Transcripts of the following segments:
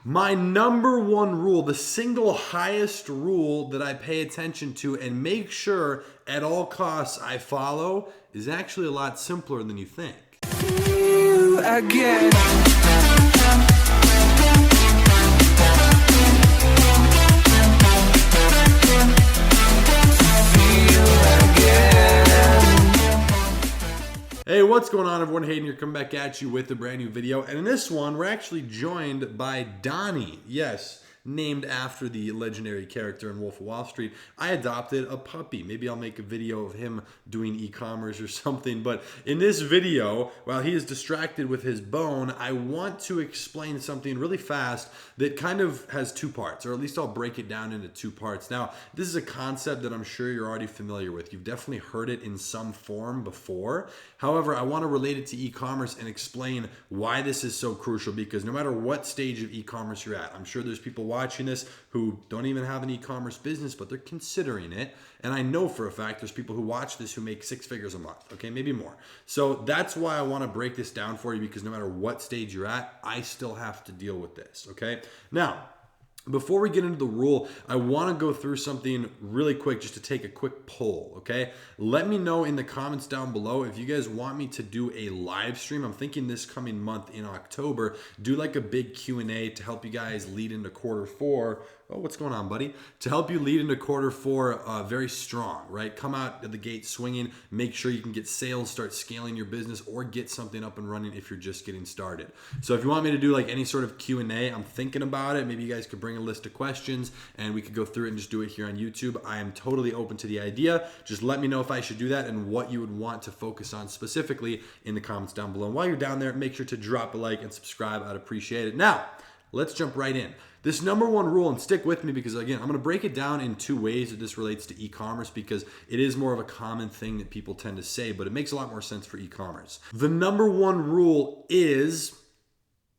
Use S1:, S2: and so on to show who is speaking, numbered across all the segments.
S1: My number one rule, the single highest rule that I pay attention to and make sure at all costs I follow is actually a lot simpler than you think. You again. Hey, what's going on everyone? Hayden here, coming back at you with a brand new video. And in this one, we're actually joined by Donnie. Yes, named after the legendary character in Wolf of Wall Street. I adopted a puppy. Maybe I'll make a video of him doing e-commerce or something. But in this video, while he is distracted with his bone, I want to explain something really fast that kind of has two parts, or at least I'll break it down into two parts. Now, this is a concept that I'm sure you're already familiar with. You've definitely heard it in some form before. However, I want to relate it to e-commerce and explain why this is so crucial, because no matter what stage of e-commerce you're at, I'm sure there's people watching this who don't even have an e-commerce business, but they're considering it. And I know for a fact there's people who watch this who make 6 figures a month, okay, maybe more. So that's why I want to break this down for you, because no matter what stage you're at, I still have to deal with this, okay? Now, before we get into the rule, I want to go through something really quick just to take a quick poll, okay? Let me know in the comments down below if you guys want me to do a live stream. I'm thinking this coming month in October, do like a big Q&A to help you guys lead into Q4. Oh, what's going on, buddy? To help you lead into Q4 very strong, right? Come out of the gate swinging, make sure you can get sales, start scaling your business, or get something up and running if you're just getting started. So if you want me to do like any sort of Q&A, I'm thinking about it. Maybe you guys could bring a list of questions and we could go through it and just do it here on YouTube. I am totally open to the idea. Just let me know if I should do that and what you would want to focus on specifically in the comments down below. And while you're down there, make sure to drop a like and subscribe. I'd appreciate it. Now, let's jump right in. This number one rule, and stick with me because again, I'm going to break it down in two ways that this relates to e-commerce, because it is more of a common thing that people tend to say, but it makes a lot more sense for e-commerce. The number one rule is,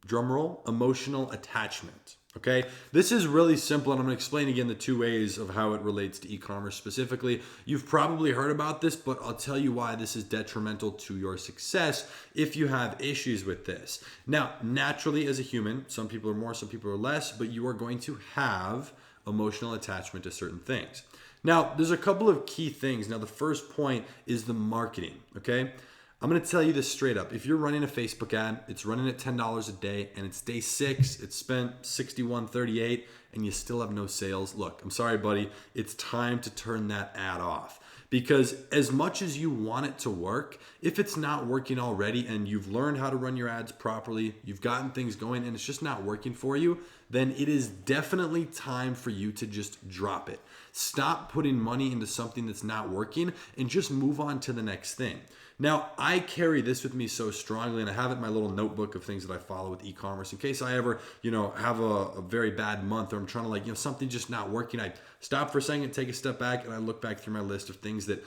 S1: drumroll, emotional attachment. Okay, this is really simple, and I'm going to explain again the two ways of how it relates to e-commerce specifically. You've probably heard about this, but I'll tell you why this is detrimental to your success if you have issues with this. Now, naturally as a human, some people are more, some people are less, but you are going to have emotional attachment to certain things. Now, there's a couple of key things. Now, the first point is the marketing, okay? I'm going to tell you this straight up. If you're running a Facebook ad, it's running at $10 a day, and it's day 6, it's spent $61.38, and you still have no sales. Look, I'm sorry, buddy. It's time to turn that ad off. Because as much as you want it to work, if it's not working already and you've learned how to run your ads properly, you've gotten things going and it's just not working for you, then it is definitely time for you to just drop it. Stop putting money into something that's not working and just move on to the next thing. Now, I carry this with me so strongly, and I have it in my little notebook of things that I follow with e-commerce in case I ever, have a very bad month, or I'm trying to something just not working. I stop for a second, take a step back, and I look back through my list of things that,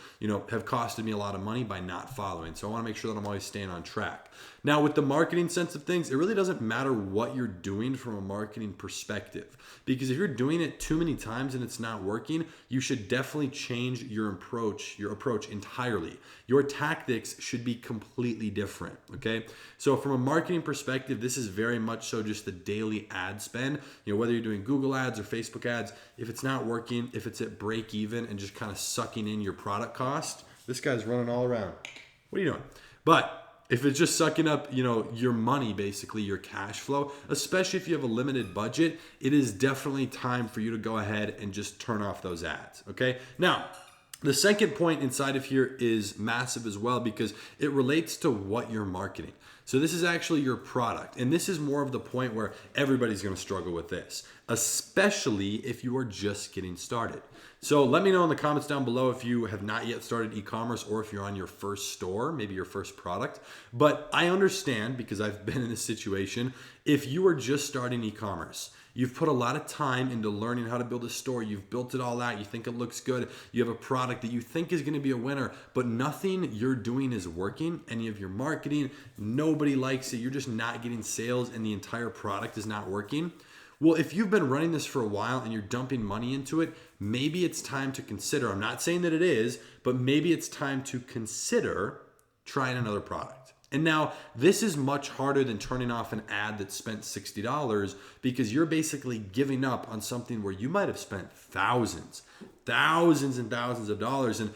S1: have costed me a lot of money by not following. So I want to make sure that I'm always staying on track. Now, with the marketing sense of things, it really doesn't matter what you're doing from a marketing perspective, because if you're doing it too many times and it's not working, you should definitely change your approach entirely. Your tactics should be completely different, okay? So from a marketing perspective, this is very much so just the daily ad spend. Whether you're doing Google ads or Facebook ads, if it's not working, if it's at break even and just kind of sucking in your product cost, this guy's running all around. What are you doing? But if it's just sucking up, your money, basically your cash flow, especially if you have a limited budget, it is definitely time for you to go ahead and just turn off those ads, okay? Now, the second point inside of here is massive as well, because it relates to what you're marketing. So this is actually your product. And this is more of the point where everybody's going to struggle with this, especially if you are just getting started. So let me know in the comments down below if you have not yet started e-commerce, or if you're on your first store, maybe your first product. But I understand, because I've been in this situation, if you are just starting e-commerce, you've put a lot of time into learning how to build a store. You've built it all out. You think it looks good. You have a product that you think is going to be a winner, but nothing you're doing is working. Any of your marketing, nobody likes it. You're just not getting sales, and the entire product is not working. Well, if you've been running this for a while and you're dumping money into it, maybe it's time to consider, I'm not saying that it is, but maybe it's time to consider trying another product. And now this is much harder than turning off an ad that spent $60 because you're basically giving up on something where you might have spent thousands and thousands of dollars. And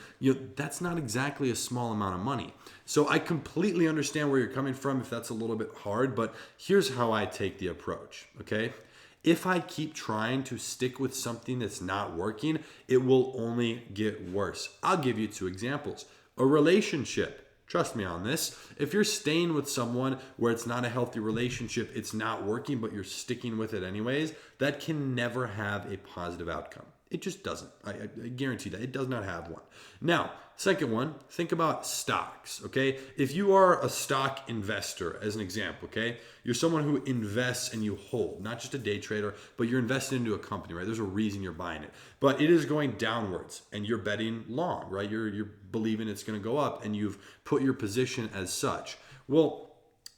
S1: that's not exactly a small amount of money. So I completely understand where you're coming from if that's a little bit hard, but here's how I take the approach, okay? If I keep trying to stick with something that's not working, it will only get worse. I'll give you 2 examples. A relationship. Trust me on this. If you're staying with someone where it's not a healthy relationship, it's not working, but you're sticking with it anyways, that can never have a positive outcome. It just doesn't. I guarantee that. It does not have one. Now, second one, think about stocks, okay? If you are a stock investor, as an example, okay? You're someone who invests and you hold, not just a day trader, but you're invested into a company, right? There's a reason you're buying it. But it is going downwards and you're betting long, right? You're believing it's going to go up and you've put your position as such. Well,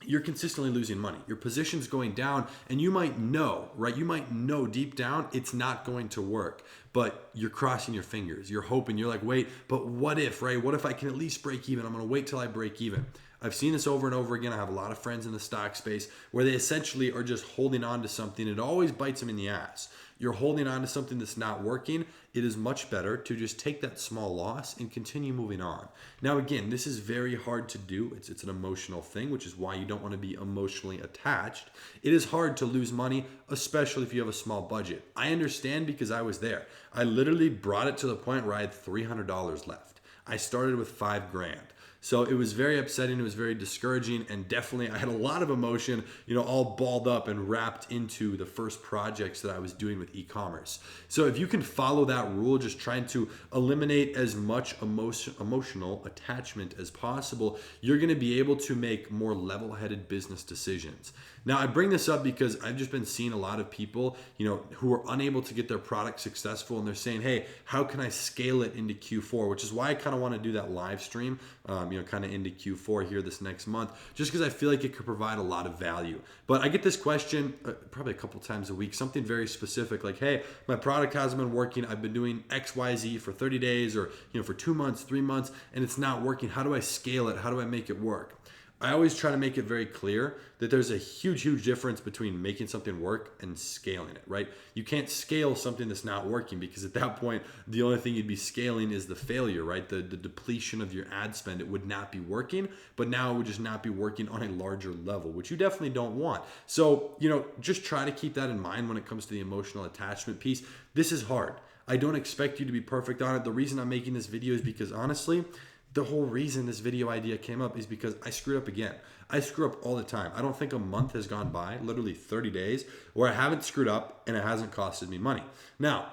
S1: you're consistently losing money. Your position's going down and you might know, right? You might know deep down it's not going to work, but you're crossing your fingers. You're hoping, you're like, wait, but what if, right? What if I can at least break even? I'm going to wait till I break even. I've seen this over and over again. I have a lot of friends in the stock space where they essentially are just holding on to something. It always bites them in the ass. You're holding on to something that's not working. It is much better to just take that small loss and continue moving on. Now, again, this is very hard to do. It's an emotional thing, which is why you don't want to be emotionally attached. It is hard to lose money, especially if you have a small budget. I understand because I was there. I literally brought it to the point where I had $300 left. I started with $5,000. So it was very upsetting. It was very discouraging. And definitely I had a lot of emotion, all balled up and wrapped into the first projects that I was doing with e-commerce. So if you can follow that rule, just trying to eliminate as much emotional attachment as possible, you're going to be able to make more level-headed business decisions. Now, I bring this up because I've just been seeing a lot of people, who are unable to get their product successful, and they're saying, hey, how can I scale it into Q4? Which is why I kind of want to do that live stream, kind of into Q4 here this next month, just because I feel like it could provide a lot of value. But I get this question probably a couple times a week, something very specific like, hey, my product hasn't been working. I've been doing XYZ for 30 days or, for 2 months, 3 months, and it's not working. How do I scale it? How do I make it work? I always try to make it very clear that there's a huge difference between making something work and scaling it, right? You can't scale something that's not working because at that point, the only thing you'd be scaling is the failure, right? The depletion of your ad spend. It would not be working, but now it would just not be working on a larger level, which you definitely don't want. So, just try to keep that in mind when it comes to the emotional attachment piece. This is hard. I don't expect you to be perfect on it. The reason I'm making this video is because honestly, the whole reason this video idea came up is because I screwed up again. I screw up all the time. I don't think a month has gone by, literally 30 days, where I haven't screwed up and it hasn't costed me money. Now,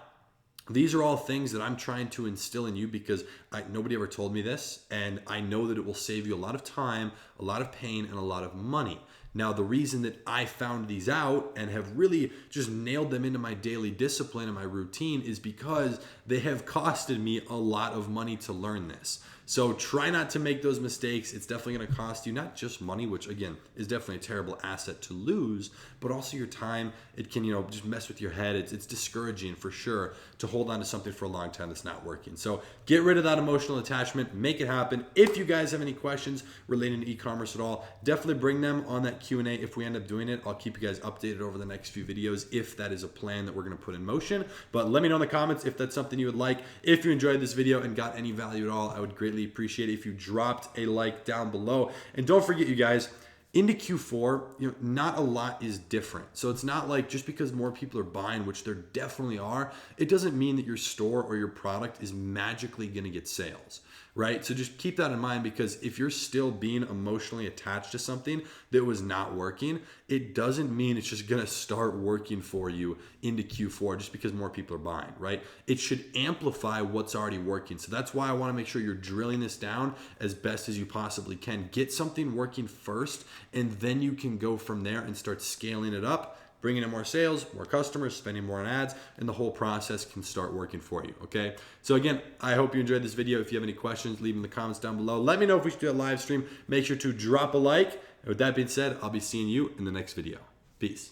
S1: these are all things that I'm trying to instill in you because nobody ever told me this, and I know that it will save you a lot of time, a lot of pain, and a lot of money. Now, the reason that I found these out and have really just nailed them into my daily discipline and my routine is because they have costed me a lot of money to learn this. So try not to make those mistakes. It's definitely going to cost you not just money, which again is definitely a terrible asset to lose, but also your time. It can, just mess with your head. It's discouraging for sure to hold on to something for a long time that's not working. So get rid of that emotional attachment, make it happen. If you guys have any questions relating to e-commerce at all, definitely bring them on that Q&A. If we end up doing it, I'll keep you guys updated over the next few videos if that is a plan that we're going to put in motion. But let me know in the comments if that's something you would like. If you enjoyed this video and got any value at all, I would greatly appreciate it if you dropped a like down below. And don't forget, you guys, into Q4, not a lot is different. So it's not like just because more people are buying, which there definitely are, it doesn't mean that your store or your product is magically going to get sales, right? So just keep that in mind, because if you're still being emotionally attached to something that was not working, it doesn't mean it's just going to start working for you into Q4 just because more people are buying, right? It should amplify what's already working. So that's why I want to make sure you're drilling this down as best as you possibly can. Get something working first, and then you can go from there and start scaling it up, bringing in more sales, more customers, spending more on ads, and the whole process can start working for you, okay? So again, I hope you enjoyed this video. If you have any questions, leave them in the comments down below. Let me know if we should do a live stream. Make sure to drop a like. And with that being said, I'll be seeing you in the next video. Peace.